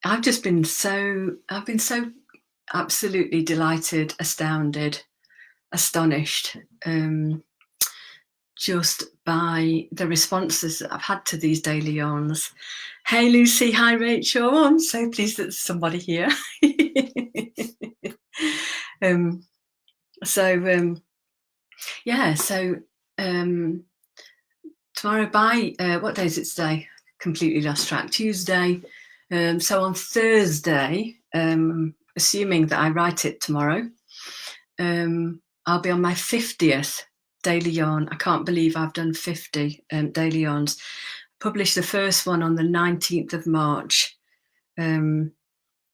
I've just been so I've been so absolutely delighted, astounded, astonished, just by the responses that I've had to these daily yarns. Hey Lucy, hi Rachel. Oh, I'm so pleased that there's somebody here. um, so yeah, so tomorrow by what day is it today? Completely lost track. Tuesday. So on Thursday, assuming that I write it tomorrow, I'll be on my 50th daily yarn. I can't believe I've done 50 daily yarns. Published the first one on the 19th of March. And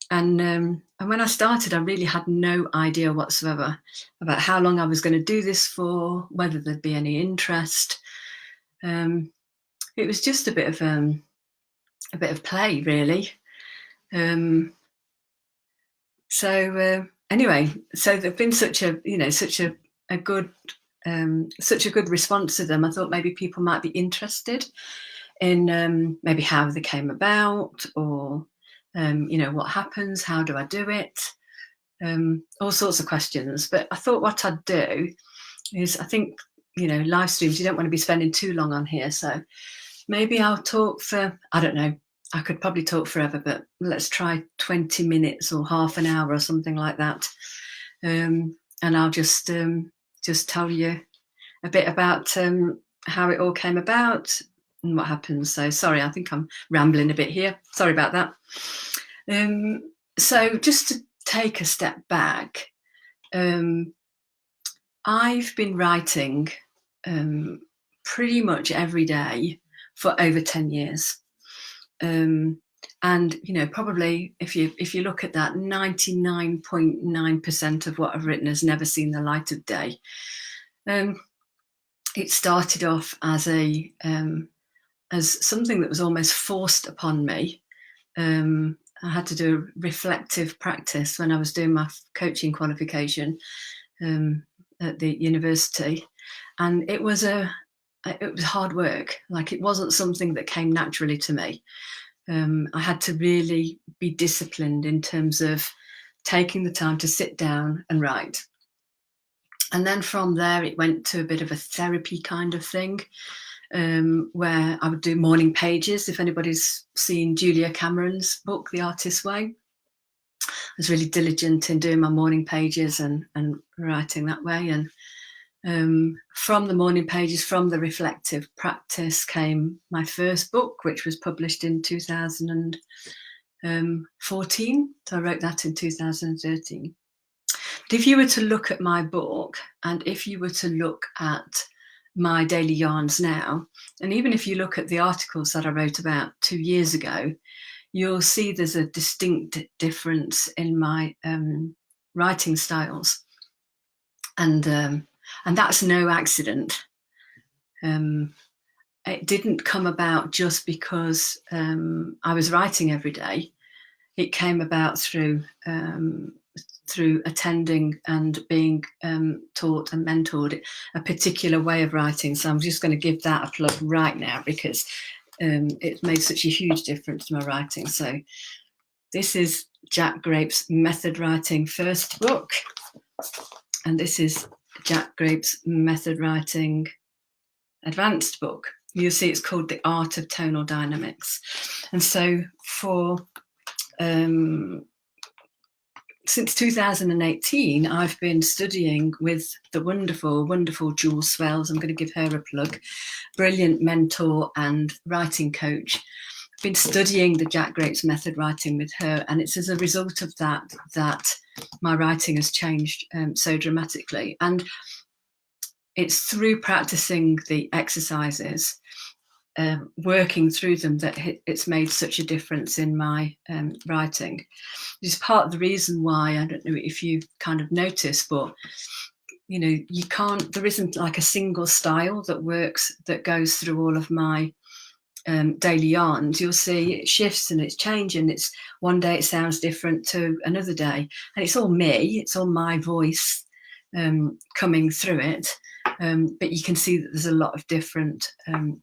when I started, I really had no idea whatsoever about how long I was going to do this for, whether there'd be any interest. It was just a bit of play, really. Anyway, so there've been such a good response to them. I thought maybe people might be interested in maybe how they came about, or what happens, how do I do it, all sorts of questions. But I thought what I'd do is, I think, live streams, you don't want to be spending too long on here, so maybe I'll talk for, I don't know, I could probably talk forever, but let's try 20 minutes or half an hour or something like that. And I'll just tell you a bit about how it all came about and what happens. So sorry, I think I'm rambling a bit here. Sorry about that. So just to take a step back, I've been writing pretty much every day for over 10 years. And probably if you look at that, 99.9% of what I've written has never seen the light of day. It started off as something that was almost forced upon me. I had to do a reflective practice when I was doing my coaching qualification at the university, and it was hard work. Like, it wasn't something that came naturally to me. I had to really be disciplined in terms of taking the time to sit down and write. And then from there, it went to a bit of a therapy kind of thing, where I would do morning pages. If anybody's seen Julia Cameron's book, The Artist's Way, I was really diligent in doing my morning pages and writing that way. And from the morning pages, from the reflective practice, came my first book, which was published in 2014. So I wrote that in 2013. But if you were to look at my book, and if you were to look at my daily yarns now, and even if you look at the articles that I wrote about 2 years ago, you'll see there's a distinct difference in my writing styles. And that's no accident. It didn't come about just because I was writing every day. It came about through attending and being taught and mentored a particular way of writing. So I'm just going to give that a plug right now, because it made such a huge difference to my writing. So this is Jack Grape's Method Writing first book, and this is Jack Grape's Method Writing advanced book. You'll see it's called The Art of Tonal Dynamics. And so for since 2018, I've been studying with the wonderful, wonderful Jules Swells. I'm going to give her a plug. Brilliant mentor and writing coach. I've been studying the Jack Grape's method writing with her, and it's as a result of that my writing has changed so dramatically. And it's through practicing the exercises, working through them, that it's made such a difference in my writing. It's part of the reason why, I don't know if you've kind of noticed, but there isn't like a single style that works, that goes through all of my daily yarns. You'll see it shifts and it's changing. It's one day it sounds different to another day, and it's all me, it's all my voice coming through it. But you can see that there's a lot of different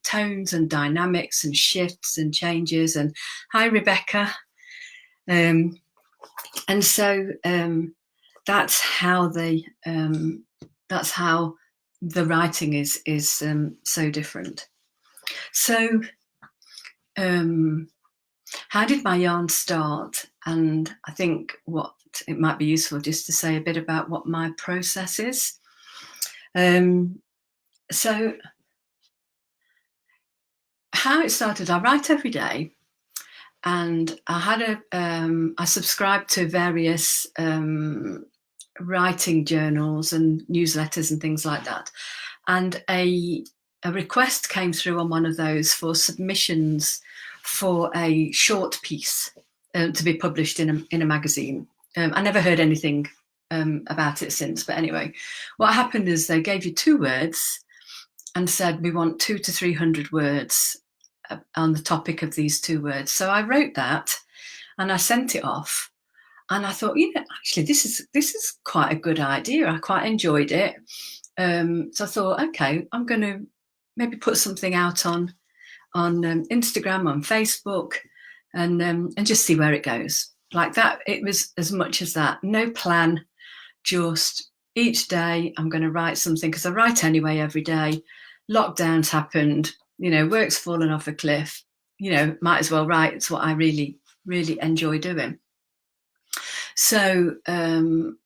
tones and dynamics and shifts and changes. And hi, Rebecca. And so that's how the writing is so different. So how did my yarn start? And I think it might be useful just to say a bit about what my process is. So how it started, I write every day, and I had I subscribed to various writing journals and newsletters and things like that. And a request came through on one of those for submissions for a short piece to be published in a magazine. I never heard anything about it since, but anyway, what happened is they gave you 2 words and said, we want 200 to 300 words on the topic of these 2 words. So I wrote that and I sent it off, and I thought, actually this is quite a good idea. I quite enjoyed it. So I thought, okay, I'm going to maybe put something out on Instagram, on Facebook, and just see where it goes. Like that, it was as much as that. No plan, just each day I'm going to write something, because I write anyway every day. Lockdowns happened, work's fallen off a cliff, might as well write. It's what I really, really enjoy doing. So, and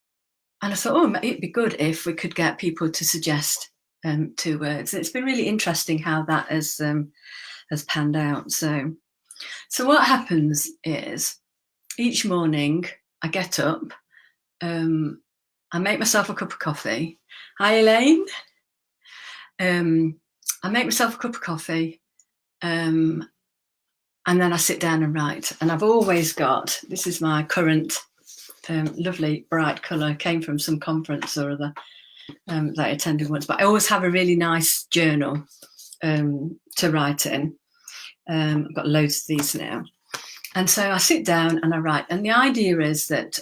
I thought, it'd be good if we could get people to suggest 2 words. And it's been really interesting how that has panned out. So what happens is, each morning I get up, I make myself a cup of coffee. Hi, Elaine. I make myself a cup of coffee, and then I sit down and write. And I've always got, this is my current lovely bright colour, came from some conference or other that I attended once, but I always have a really nice journal to write in. I've got loads of these now. And so I sit down and I write. And the idea is that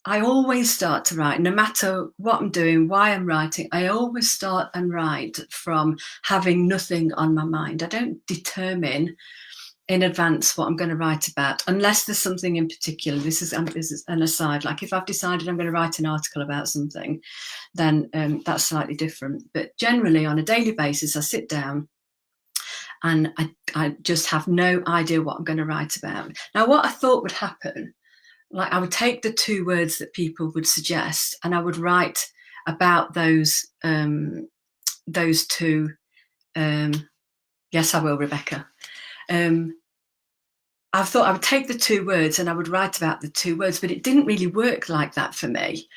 I always start to write, no matter what I'm doing, why I'm writing, I always start and write from having nothing on my mind. I don't determine in advance what I'm going to write about, unless there's something in particular. This is an aside. Like if I've decided I'm going to write an article about something, then that's slightly different. But generally on a daily basis, I sit down and I just have no idea what I'm going to write about. Now, what I thought would happen, like I would take the 2 words that people would suggest and I would write about those 2. Yes, I will, Rebecca. I thought I would take the 2 words and I would write about the 2 words, but it didn't really work like that for me.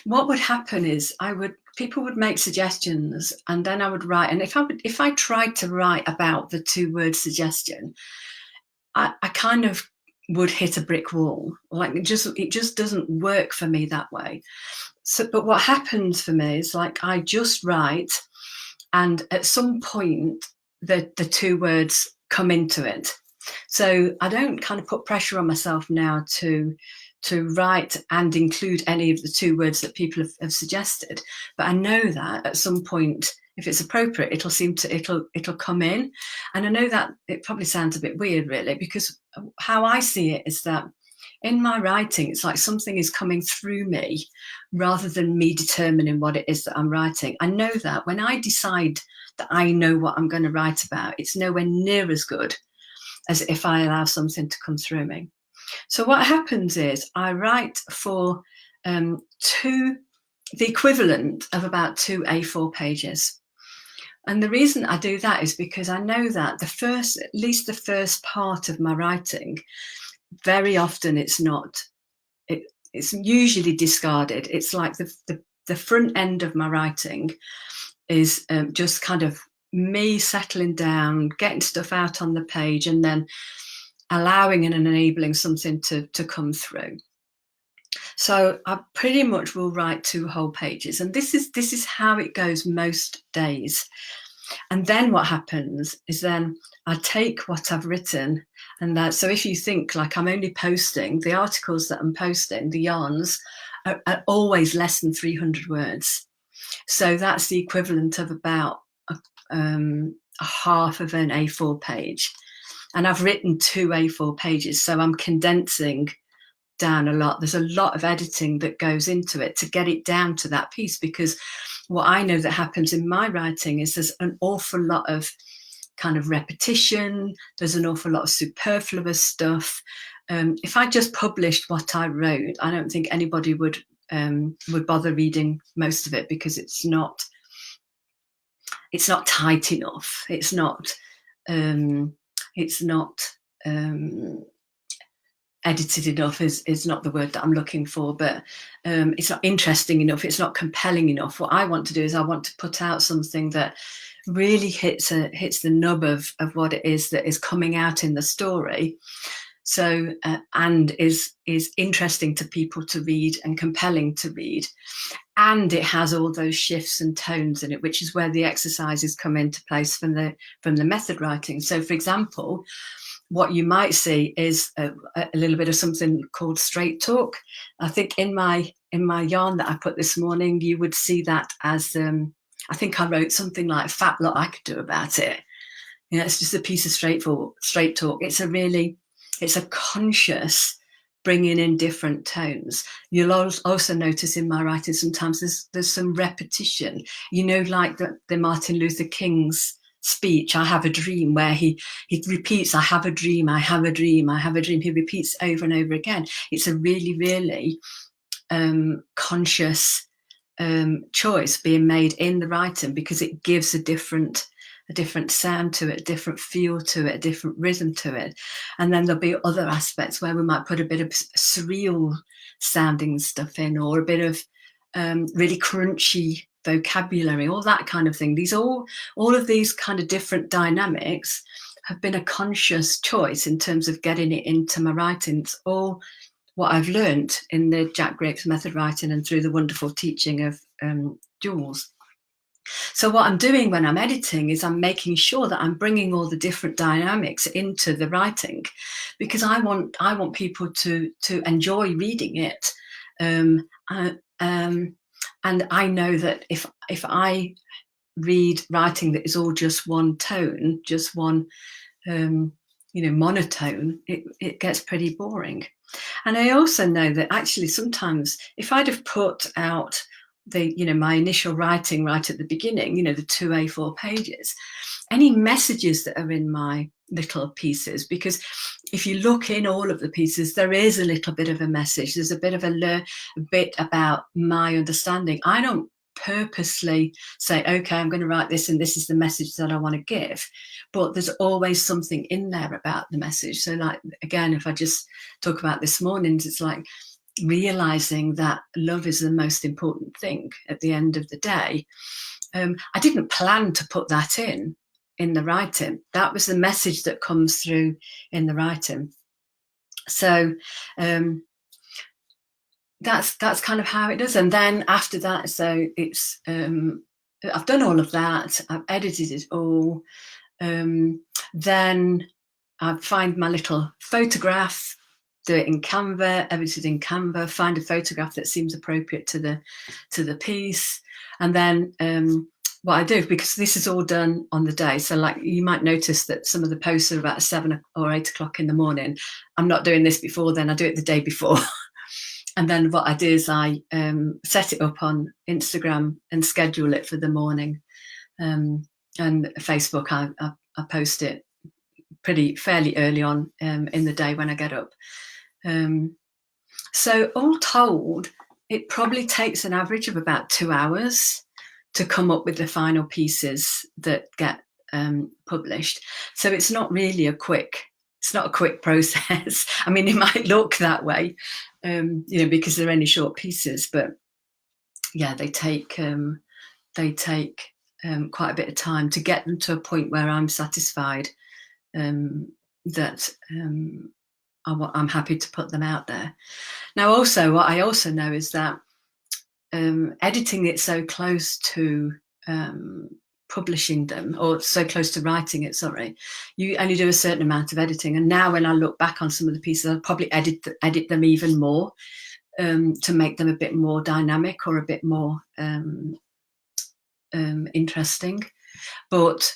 What would happen is people would make suggestions, and then I would write. And if I tried to write about the 2 word suggestion, I kind of would hit a brick wall. Like it just doesn't work for me that way. So, but what happens for me is, like, I just write, and at some point the 2 words come into it. So I don't kind of put pressure on myself now to write and include any of the 2 words that people have suggested. But I know that at some point, if it's appropriate, it'll come in. And I know that it probably sounds a bit weird, really, because how I see it is that in my writing, it's like something is coming through me rather than me determining what it is that I'm writing. I know that when I decide that I know what I'm going to write about, it's nowhere near as good as if I allow something to come through me. So what happens is I write for the equivalent of about 2 A4 pages. And the reason I do that is because I know that at least the first part of my writing, very often it's usually discarded. It's like the front end of my writing is just kind of me settling down, getting stuff out on the page, and then allowing and enabling something to come through. So I pretty much will write 2 whole pages, and this is how it goes most days. And then what happens is then I take what I've written, and so if you think, like, I'm only posting the articles that I'm posting, the yarns are always less than 300 words. So that's the equivalent of about a half of an A4 page. and I've written 2 A4 pages, so I'm condensing down a lot. There's a lot of editing that goes into it to get it down to that piece, because what I know that happens in my writing is there's an awful lot of kind of repetition, there's an awful lot of superfluous stuff. If I just published what I wrote, I don't think anybody would bother reading most of it, because it's not tight enough. It's not edited enough is not the word that I'm looking for, but it's not interesting enough. It's not compelling enough. What I want to do is I want to put out something that really hits the nub of what it is that is coming out in the story. So and is interesting to people to read and compelling to read, and it has all those shifts and tones in it, which is where the exercises come into place from the method writing. So, for example, what you might see is a little bit of something called straight talk. I think in my yarn that I put this morning, you would see that as I think I wrote something like "fat lot I could do about it." You know, it's just a piece of straight talk. It's a conscious bringing in different tones. You'll also notice in my writing sometimes there's some repetition. You know, like the Martin Luther King's speech, "I have a dream," where he repeats, "I have a dream, I have a dream, I have a dream." He repeats over and over again. It's a really, really conscious choice being made in the writing, because it gives a different sound to it, a different feel to it, a different rhythm to it. And then there'll be other aspects where we might put a bit of surreal sounding stuff in, or a bit of really crunchy vocabulary, all that kind of thing. All of these kind of different dynamics have been a conscious choice in terms of getting it into my writings. All what I've learned in the Jack Grapes method writing and through the wonderful teaching of Jules. So what I'm doing when I'm editing is I'm making sure that I'm bringing all the different dynamics into the writing, because I want people to enjoy reading it. And I know that if I read writing that is all just one tone, just one monotone, it gets pretty boring. And I also know that actually sometimes if I'd have put out my initial writing right at the beginning, the 2 A4 pages, any messages that are in my little pieces, because if you look in all of the pieces, there is a little bit of a message. There's a bit of a bit about my understanding. I don't purposely say, okay, I'm going to write this and this is the message that I want to give, but there's always something in there about the message. So, like, again, if I just talk about this morning's, it's like realizing that love is the most important thing at the end of the day. I didn't plan to put that in the writing. That was the message that comes through in the writing. So that's kind of how it does. And then after that, so it's I've done all of that, I've edited it all, then I find my little photograph, do it in Canva, edit it in Canva, find a photograph that seems appropriate to the piece. And then what I do, because this is all done on the day, so like you might notice that some of the posts are about 7 or 8 o'clock in the morning. I'm not doing this before then, I do it the day before. And then what I do is I set it up on Instagram and schedule it for the morning. And Facebook, I post it fairly early on in the day when I get up. So all told, it probably takes an average of about 2 hours to come up with the final pieces that get published. So it's not really a quick process. I mean, it might look that way, because they're only short pieces, but yeah, they take quite a bit of time to get them to a point where I'm satisfied that I'm happy to put them out there. Now, also, what I also know is that editing it so close to publishing them, or so close to writing it, you only do a certain amount of editing. And now when I look back on some of the pieces, I'll probably edit them even more to make them a bit more dynamic or a bit more interesting. But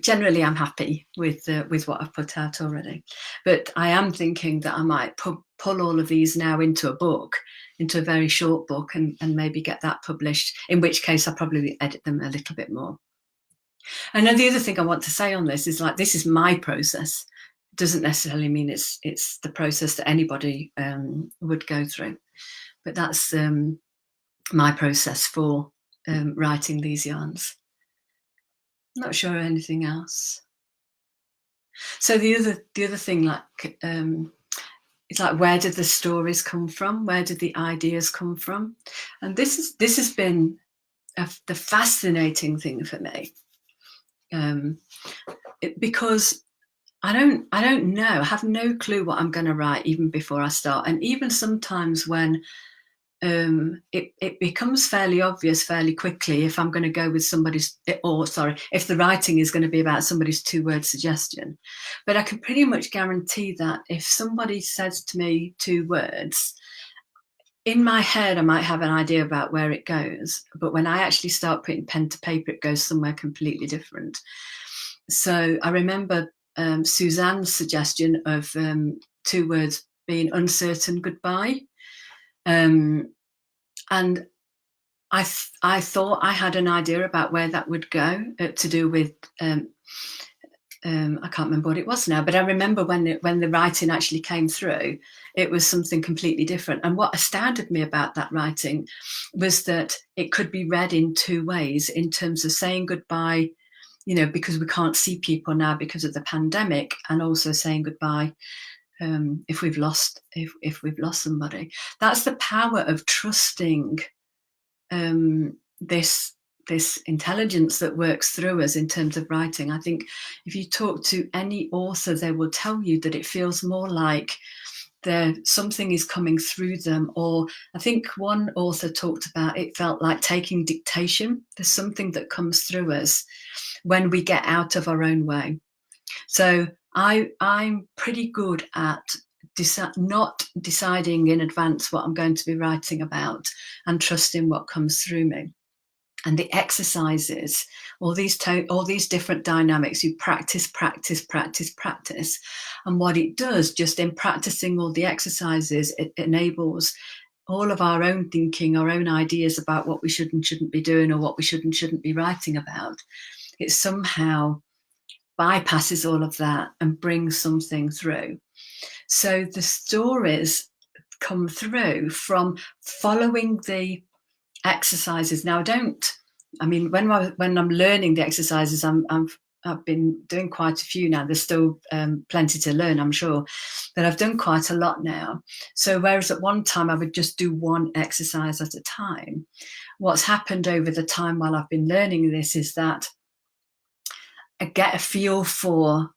generally I'm happy with what I've put out already. But I am thinking that I might pull all of these now into a book, into a very short book, and maybe get that published, in which case I'll probably edit them a little bit more. And then the other thing I want to say on this is, like, this is my process. It doesn't necessarily mean it's the process that anybody would go through. But that's my process for writing these yarns. Not sure anything else. So the other thing, like, it's like, where did the stories come from? Where did the ideas come from? And this has been the fascinating thing for me, because I don't know. I have no clue what I'm going to write even before I start, and even sometimes when it becomes fairly obvious fairly quickly if I'm going to go with if the writing is going to be about somebody's 2-word suggestion. But I can pretty much guarantee that if somebody says to me 2 words, in my head I might have an idea about where it goes, but when I actually start putting pen to paper, it goes somewhere completely different. So I remember Suzanne's suggestion of 2 words being uncertain goodbye. And I thought I had an idea about where that would go, to do with I can't remember what it was now, but I remember when the writing actually came through, it was something completely different. And what astounded me about that writing was that it could be read in 2 ways, in terms of saying goodbye, because we can't see people now because of the pandemic, and also saying goodbye if we've lost somebody. That's the power of trusting this intelligence that works through us in terms of writing. I think if you talk to any author, they will tell you that it feels more like something is coming through them. Or I think one author talked about, it felt like taking dictation. There's something that comes through us when we get out of our own way. So I'm pretty good at not deciding in advance what I'm going to be writing about, and trusting what comes through me. And the exercises, all these different dynamics, you practice. And what it does, just in practicing all the exercises, it enables all of our own thinking, our own ideas about what we should and shouldn't be doing, or what we should and shouldn't be writing about. It somehow bypasses all of that and brings something through. So the stories come through from following the exercises. Now, when I'm learning the exercises, I've been doing quite a few now. There's still plenty to learn, I'm sure, but I've done quite a lot now. So whereas at one time I would just do one exercise at a time, what's happened over the time while I've been learning this is that I get a feel for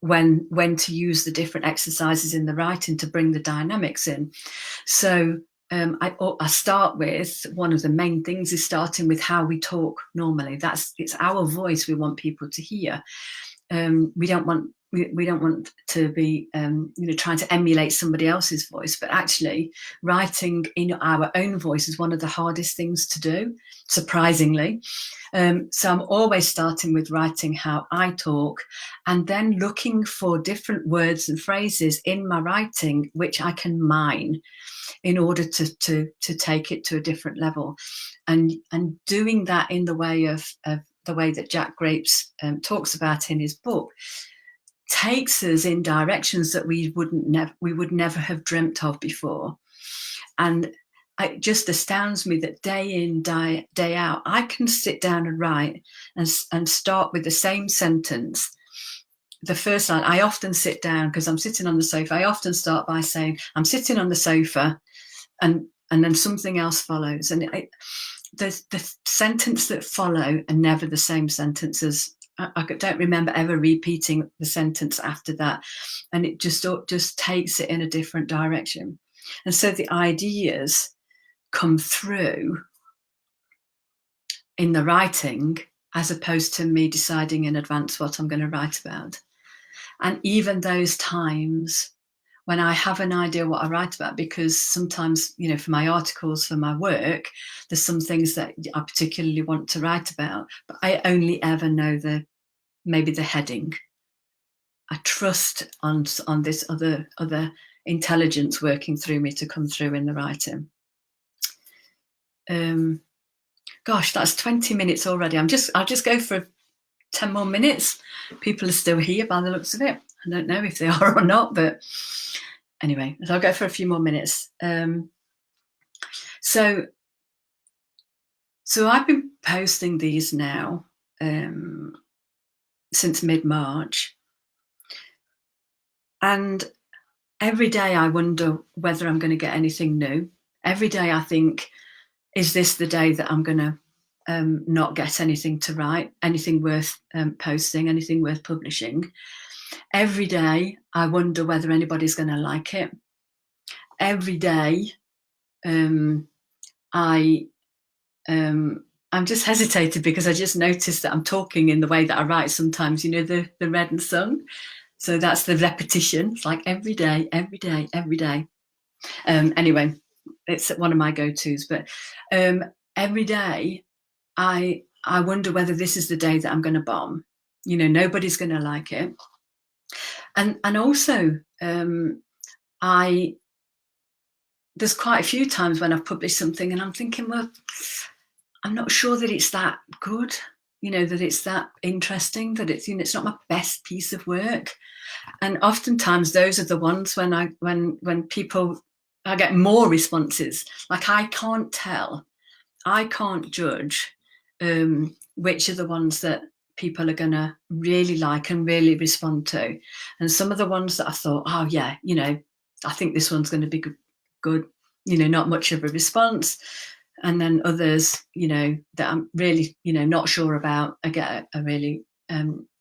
when to use the different exercises in the writing to bring the dynamics in. So I start with, one of the main things is starting with how we talk normally. It's our voice we want people to hear. We don't want to be trying to emulate somebody else's voice, but actually writing in our own voice is one of the hardest things to do, surprisingly. So I'm always starting with writing how I talk, and then looking for different words and phrases in my writing which I can mine in order to take it to a different level, and doing that in the way of the way that Jack Grapes talks about in his book, takes us in directions that we would never have dreamt of before. And it just astounds me that day in, day out, I can sit down and write and start with the same sentence. The first line, I often sit down because I'm sitting on the sofa. I often start by saying, I'm sitting on the sofa, and then something else follows. And the sentence that follow are never the same sentences. I don't remember ever repeating the sentence after that. And it just takes it in a different direction. And so the ideas come through in the writing, as opposed to me deciding in advance what I'm going to write about. And even those times when I have an idea what I write about, because sometimes, for my articles, for my work, there's some things that I particularly want to write about, but I only ever know the maybe the heading. I trust on this other intelligence working through me to come through in the writing. Gosh, that's 20 minutes already. I'll just go for 10 more minutes. People are still here by the looks of it. I don't know if they are or not, but anyway, so I'll go for a few more minutes. So I've been posting these now since mid-March, and every day I wonder whether I'm going to get anything new. Every day I think, is this the day that I'm going to not get anything to write, anything worth posting, anything worth publishing? Every day I wonder whether anybody's going to like it. Every day I'm just hesitated because I just noticed that I'm talking in the way that I write sometimes, the read and sung. So that's the repetition. It's like every day, every day, every day. Anyway, it's one of my go-tos, but every day I wonder whether this is the day that I'm going to bomb. Nobody's going to like it. And also there's quite a few times when I've published something and I'm thinking, well, I'm not sure that it's that good, that it's that interesting, that it's, it's not my best piece of work. And oftentimes those are the ones when people, I get more responses. Like I can't judge which are the ones that people are going to really like and really respond to. And some of the ones that I thought, oh yeah, I think this one's going to be good, not much of a response. And then others, that I'm really, not sure about, I get a really,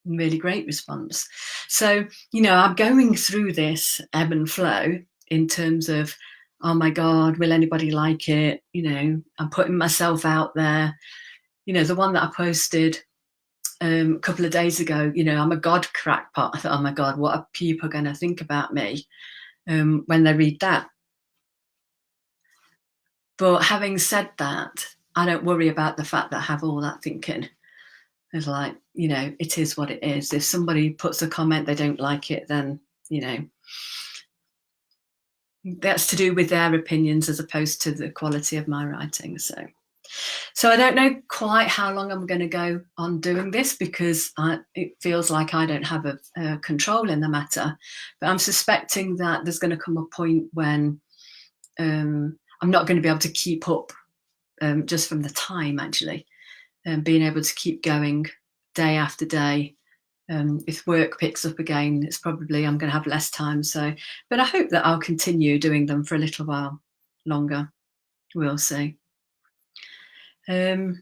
really great response. So, I'm going through this ebb and flow in terms of, oh my God, will anybody like it? I'm putting myself out there. The one that I posted a couple of days ago, I'm a God crackpot. I thought, oh my God, what are people going to think about me when they read that? But having said that, I don't worry about the fact that I have all that thinking. It's like, it is what it is. If somebody puts a comment, they don't like it, then, that's to do with their opinions as opposed to the quality of my writing. So I don't know quite how long I'm going to go on doing this because it feels like I don't have a control in the matter. But I'm suspecting that there's going to come a point when I'm not going to be able to keep up just from the time, actually, being able to keep going day after day. If work picks up again, it's probably I'm going to have less time. But I hope that I'll continue doing them for a little while longer. We'll see. So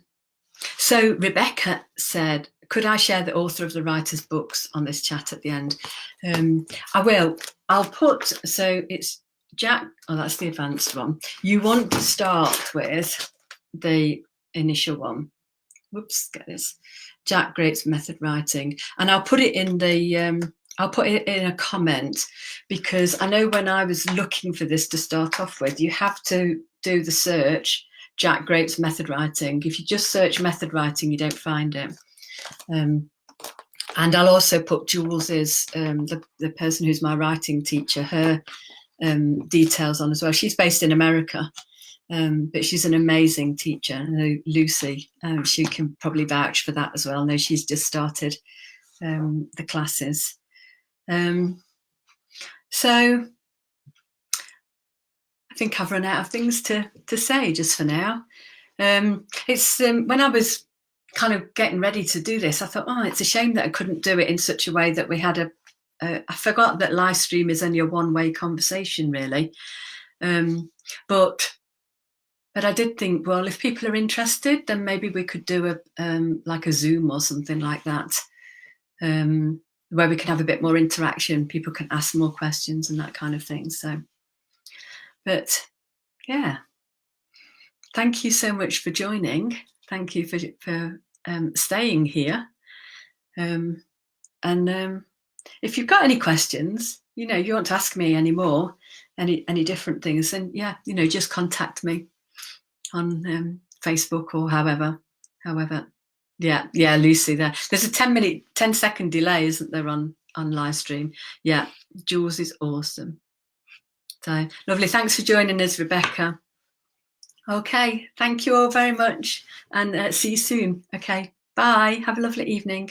Rebecca said, could I share the author of the writer's books on this chat at the end? I will. I'll put, so it's Jack, oh, that's the advanced one. You want to start with the initial one. Whoops, get this. Jack Grape's method writing. And I'll put it in the, I'll put it in a comment because I know when I was looking for this to start off with, you have to do the search, Jack Grape's method writing. If you just search method writing, you don't find it. And I'll also put Jules's, the person who's my writing teacher, her details on as well. She's based in America, but she's an amazing teacher. I know Lucy, she can probably vouch for that as well. I know she's just started the classes. So I think I've run out of things to say just for now. It's when I was kind of getting ready to do this, I thought, oh, it's a shame that I couldn't do it in such a way that we had I forgot that live stream is only a one-way conversation, really. But I did think, well, if people are interested, then maybe we could do like a Zoom or something like that, where we can have a bit more interaction. People can ask more questions and that kind of thing. So, but yeah, thank you so much for joining. Thank you for staying here. And if you've got any questions, you want to ask me any more, any different things, then yeah, just contact me on Facebook or however Yeah, yeah, Lucy there. There's a 10-second delay, isn't there, on live stream? Yeah, Jules is awesome. So lovely. Thanks for joining us, Rebecca. Okay, thank you all very much, and see you soon. Okay, bye. Have a lovely evening.